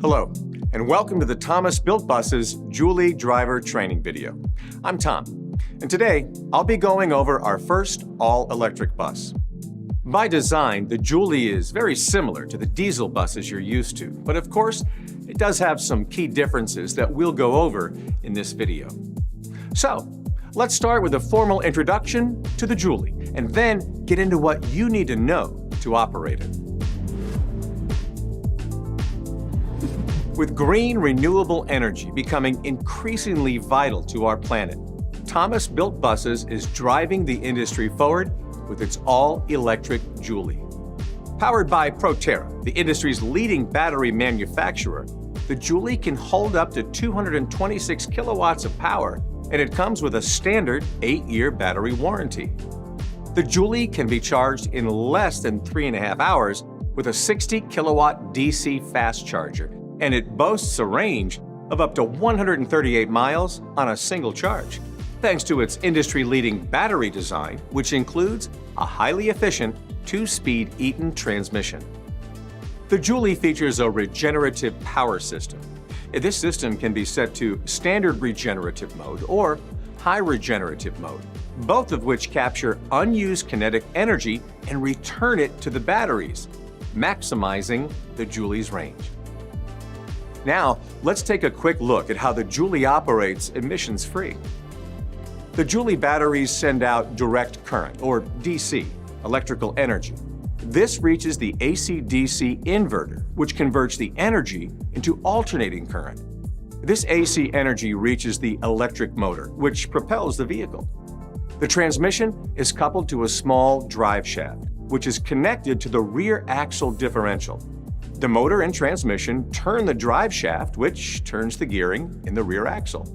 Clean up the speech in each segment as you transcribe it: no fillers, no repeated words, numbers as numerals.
Hello, and welcome to the Thomas Built Bus's Jouley driver training video. I'm Tom, and today I'll be going over our first all-electric bus. By design, the Jouley is very similar to the diesel buses you're used to, but of course, it does have some key differences that we'll go over in this video. So, let's start with a formal introduction to the Jouley, and then get into what you need to know to operate it. With green, renewable energy becoming increasingly vital to our planet, Thomas Built Buses is driving the industry forward with its all-electric Jouley. Powered by Proterra, the industry's leading battery manufacturer, the Jouley can hold up to 226 kilowatts of power, and it comes with a standard 8-year battery warranty. The Jouley can be charged in less than 3.5 hours with a 60 kilowatt DC fast charger, and it boasts a range of up to 138 miles on a single charge, thanks to its industry-leading battery design, which includes a highly efficient 2-speed Eaton transmission. The Jouley features a regenerative power system. This system can be set to standard regenerative mode or high regenerative mode, both of which capture unused kinetic energy and return it to the batteries, maximizing the Jouley's range. Now, let's take a quick look at how the Jouley operates emissions-free. The Jouley batteries send out direct current, or DC, electrical energy. This reaches the AC-DC inverter, which converts the energy into alternating current. This AC energy reaches the electric motor, which propels the vehicle. The transmission is coupled to a small drive shaft, which is connected to the rear axle differential. The motor and transmission turn the drive shaft, which turns the gearing in the rear axle.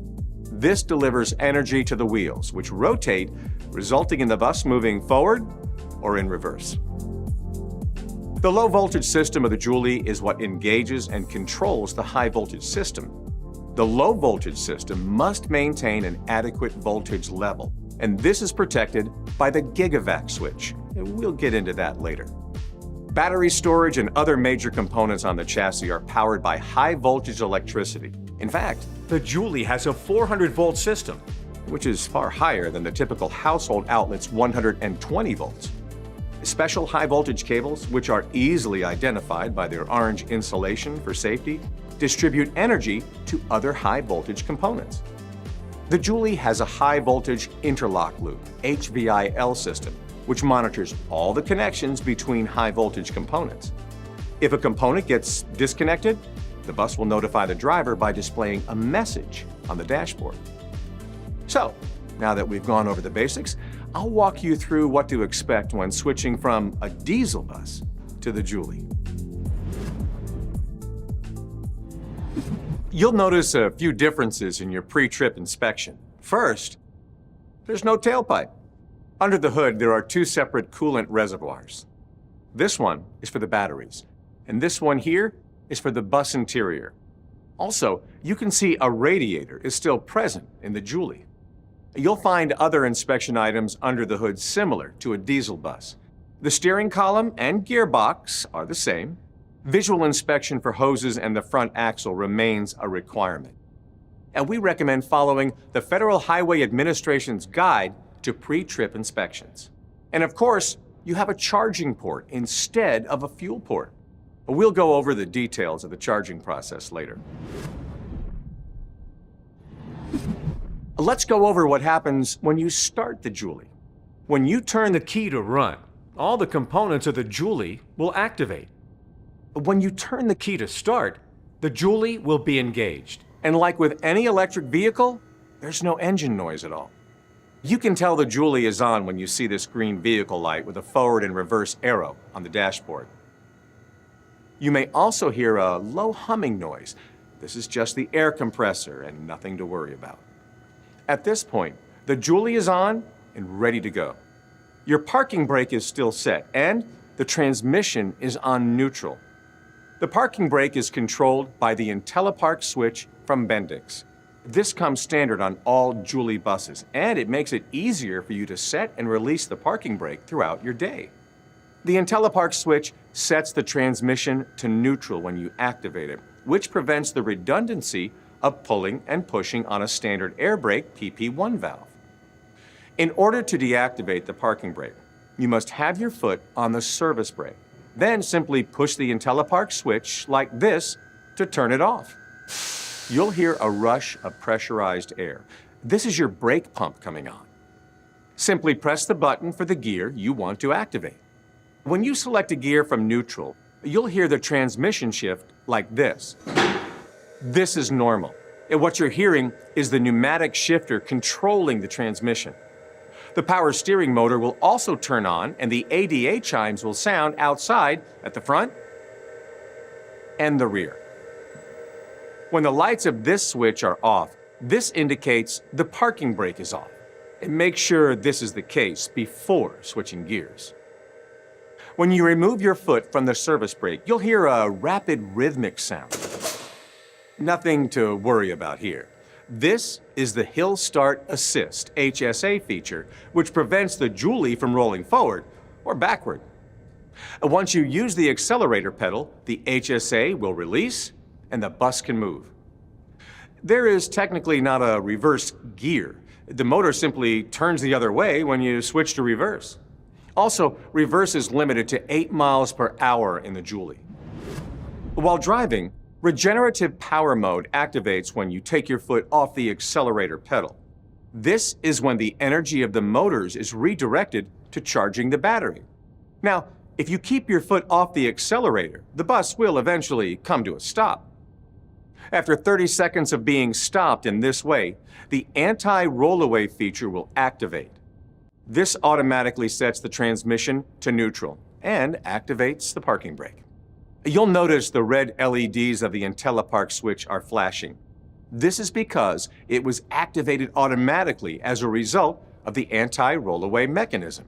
This delivers energy to the wheels, which rotate, resulting in the bus moving forward or in reverse. The low-voltage system of the Jouley is what engages and controls the high-voltage system. The low-voltage system must maintain an adequate voltage level, and this is protected by the gigavac switch. We'll get into that later. Battery storage and other major components on the chassis are powered by high-voltage electricity. In fact, the Jouley has a 400-volt system, which is far higher than the typical household outlet's 120 volts. Special high-voltage cables, which are easily identified by their orange insulation for safety, distribute energy to other high-voltage components. The Jouley has a high-voltage interlock loop, HVIL system, which monitors all the connections between high-voltage components. If a component gets disconnected, the bus will notify the driver by displaying a message on the dashboard. So, now that we've gone over the basics, I'll walk you through what to expect when switching from a diesel bus to the Jouley. You'll notice a few differences in your pre-trip inspection. First, there's no tailpipe. Under the hood, there are 2 separate coolant reservoirs. This one is for the batteries, and this one here is for the bus interior. Also, you can see a radiator is still present in the Jouley. You'll find other inspection items under the hood similar to a diesel bus. The steering column and gearbox are the same. Visual inspection for hoses and the front axle remains a requirement. And we recommend following the Federal Highway Administration's guide to pre-trip inspections. And of course, you have a charging port instead of a fuel port. We'll go over the details of the charging process later. Let's go over what happens when you start the Jouley. When you turn the key to run, all the components of the Jouley will activate. When you turn the key to start, the Jouley will be engaged. And like with any electric vehicle, there's no engine noise at all. You can tell the Jouley is on when you see this green vehicle light with a forward and reverse arrow on the dashboard. You may also hear a low humming noise. This is just the air compressor and nothing to worry about. At this point, the Jouley is on and ready to go. Your parking brake is still set and the transmission is on neutral. The parking brake is controlled by the IntelliPark switch from Bendix. This comes standard on all Jouley buses, and it makes it easier for you to set and release the parking brake throughout your day. The IntelliPark switch sets the transmission to neutral when you activate it, which prevents the redundancy of pulling and pushing on a standard air brake PP1 valve. In order to deactivate the parking brake, you must have your foot on the service brake. Then simply push the IntelliPark switch like this to turn it off. You'll hear a rush of pressurized air. This is your brake pump coming on. Simply press the button for the gear you want to activate. When you select a gear from neutral, you'll hear the transmission shift like this. This is normal, and what you're hearing is the pneumatic shifter controlling the transmission. The power steering motor will also turn on, and the ADA chimes will sound outside at the front and the rear. When the lights of this switch are off, this indicates the parking brake is off. And make sure this is the case before switching gears. When you remove your foot from the service brake, you'll hear a rapid rhythmic sound. Nothing to worry about here. This is the Hill Start Assist HSA feature, which prevents the Jouley from rolling forward or backward. Once you use the accelerator pedal, the HSA will release and the bus can move. There is technically not a reverse gear. The motor simply turns the other way when you switch to reverse. Also, reverse is limited to 8 miles per hour in the Jouley. While driving, regenerative power mode activates when you take your foot off the accelerator pedal. This is when the energy of the motors is redirected to charging the battery. Now, if you keep your foot off the accelerator, the bus will eventually come to a stop. After 30 seconds of being stopped in this way, the anti-rollaway feature will activate. This automatically sets the transmission to neutral and activates the parking brake. You'll notice the red LEDs of the IntelliPark switch are flashing. This is because it was activated automatically as a result of the anti-rollaway mechanism.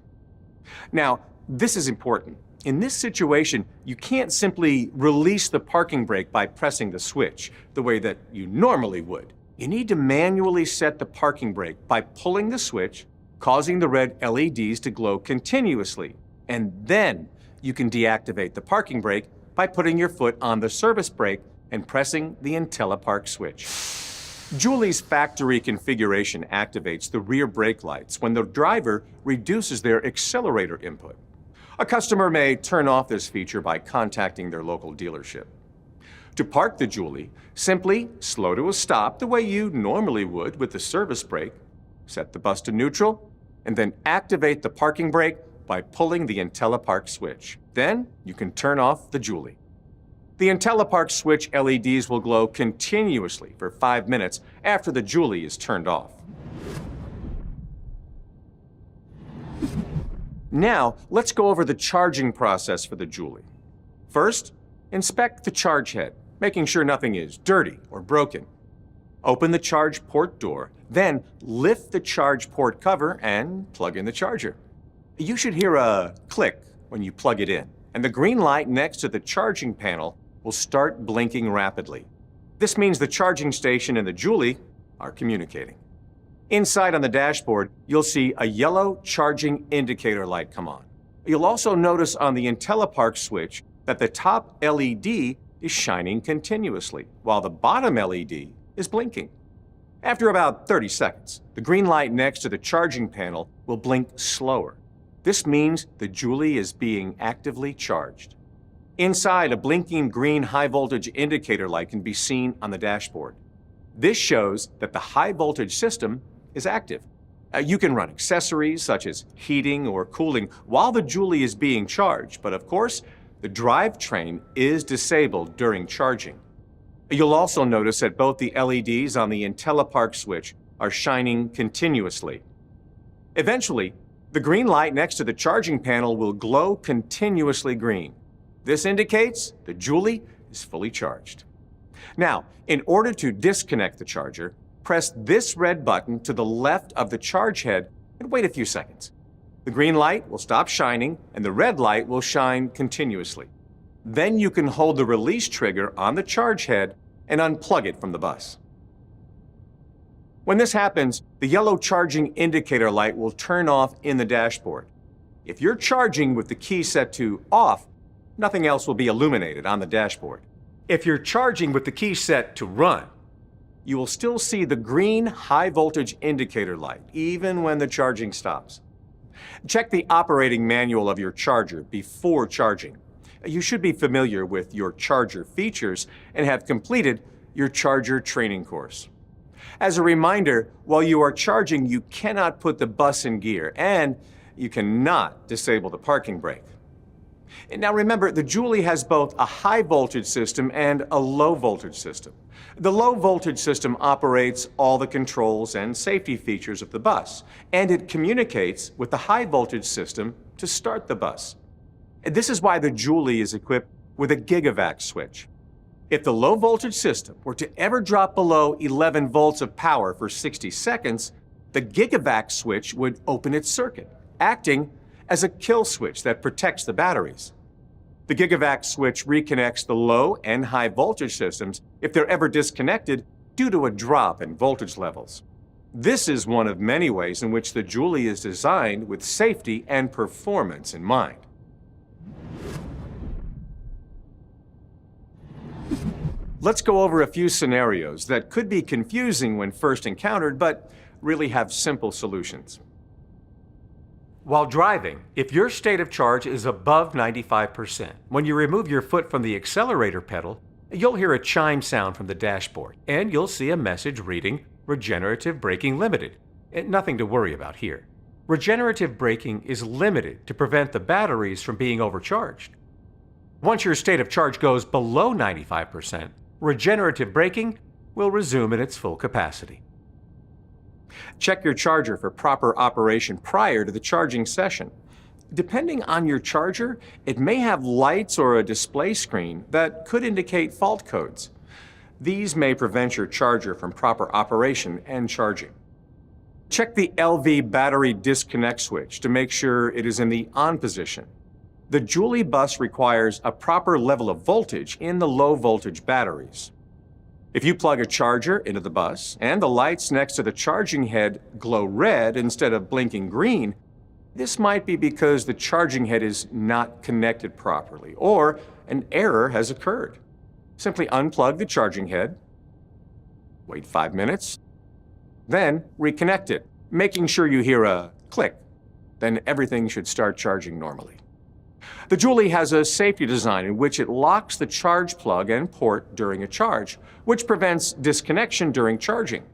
Now, this is important. In this situation, you can't simply release the parking brake by pressing the switch the way that you normally would. You need to manually set the parking brake by pulling the switch, causing the red LEDs to glow continuously, and then you can deactivate the parking brake by putting your foot on the service brake and pressing the IntelliPark switch. Jouley's factory configuration activates the rear brake lights when the driver reduces their accelerator input. A customer may turn off this feature by contacting their local dealership. To park the Jouley, simply slow to a stop the way you normally would with the service brake, set the bus to neutral, and then activate the parking brake by pulling the IntelliPark switch. Then you can turn off the Jouley. The IntelliPark switch LEDs will glow continuously for 5 minutes after the Jouley is turned off. Now, let's go over the charging process for the Jouley. First, inspect the charge head, making sure nothing is dirty or broken. Open the charge port door, then lift the charge port cover and plug in the charger. You should hear a click when you plug it in, and the green light next to the charging panel will start blinking rapidly. This means the charging station and the Jouley are communicating. Inside on the dashboard, you'll see a yellow charging indicator light come on. You'll also notice on the IntelliPark switch that the top LED is shining continuously, while the bottom LED is blinking. After about 30 seconds, the green light next to the charging panel will blink slower. This means the Jouley is being actively charged. Inside, a blinking green high-voltage indicator light can be seen on the dashboard. This shows that the high-voltage system is active. You can run accessories such as heating or cooling while the Jouley is being charged, but of course, the drivetrain is disabled during charging. You'll also notice that both the LEDs on the IntelliPark switch are shining continuously. Eventually, the green light next to the charging panel will glow continuously green. This indicates the Jouley is fully charged. Now, in order to disconnect the charger, press this red button to the left of the charge head and wait a few seconds. The green light will stop shining and the red light will shine continuously. Then you can hold the release trigger on the charge head and unplug it from the bus. When this happens, the yellow charging indicator light will turn off in the dashboard. If you're charging with the key set to off, nothing else will be illuminated on the dashboard. If you're charging with the key set to run, you will still see the green high-voltage indicator light, even when the charging stops. Check the operating manual of your charger before charging. You should be familiar with your charger features and have completed your charger training course. As a reminder, while you are charging, you cannot put the bus in gear, and you cannot disable the parking brake. Now remember, the Jouley has both a high-voltage system and a low-voltage system. The low-voltage system operates all the controls and safety features of the bus, and it communicates with the high-voltage system to start the bus. This is why the Jouley is equipped with a gigavac switch. If the low-voltage system were to ever drop below 11 volts of power for 60 seconds, the gigavac switch would open its circuit, acting as a kill switch that protects the batteries. The gigavac switch reconnects the low and high voltage systems if they're ever disconnected due to a drop in voltage levels. This is one of many ways in which the Jouley is designed with safety and performance in mind. Let's go over a few scenarios that could be confusing when first encountered, but really have simple solutions. While driving, if your state of charge is above 95%, when you remove your foot from the accelerator pedal, you'll hear a chime sound from the dashboard, and you'll see a message reading Regenerative Braking Limited. Nothing to worry about here. Regenerative braking is limited to prevent the batteries from being overcharged. Once your state of charge goes below 95%, regenerative braking will resume in its full capacity. Check your charger for proper operation prior to the charging session. Depending on your charger, it may have lights or a display screen that could indicate fault codes. These may prevent your charger from proper operation and charging. Check the LV battery disconnect switch to make sure it is in the on position. The Jouley bus requires a proper level of voltage in the low voltage batteries. If you plug a charger into the bus and the lights next to the charging head glow red instead of blinking green, this might be because the charging head is not connected properly or an error has occurred. Simply unplug the charging head, wait 5 minutes, then reconnect it, making sure you hear a click. Then everything should start charging normally. The Jouley has a safety design in which it locks the charge plug and port during a charge, which prevents disconnection during charging.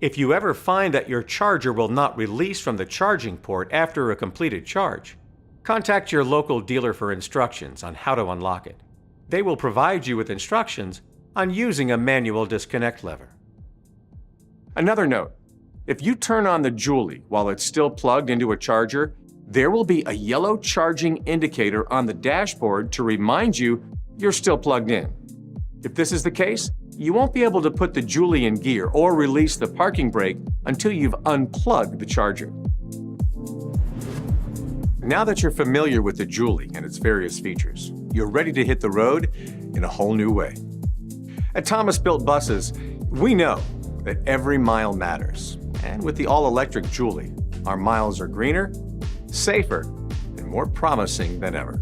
If you ever find that your charger will not release from the charging port after a completed charge, contact your local dealer for instructions on how to unlock it. They will provide you with instructions on using a manual disconnect lever. Another note, if you turn on the Jouley while it's still plugged into a charger, there will be a yellow charging indicator on the dashboard to remind you you're still plugged in. If this is the case, you won't be able to put the Jouley in gear or release the parking brake until you've unplugged the charger. Now that you're familiar with the Jouley and its various features, you're ready to hit the road in a whole new way. At Thomas Built Buses, we know that every mile matters. And with the all-electric Jouley, our miles are greener, safer, and more promising than ever.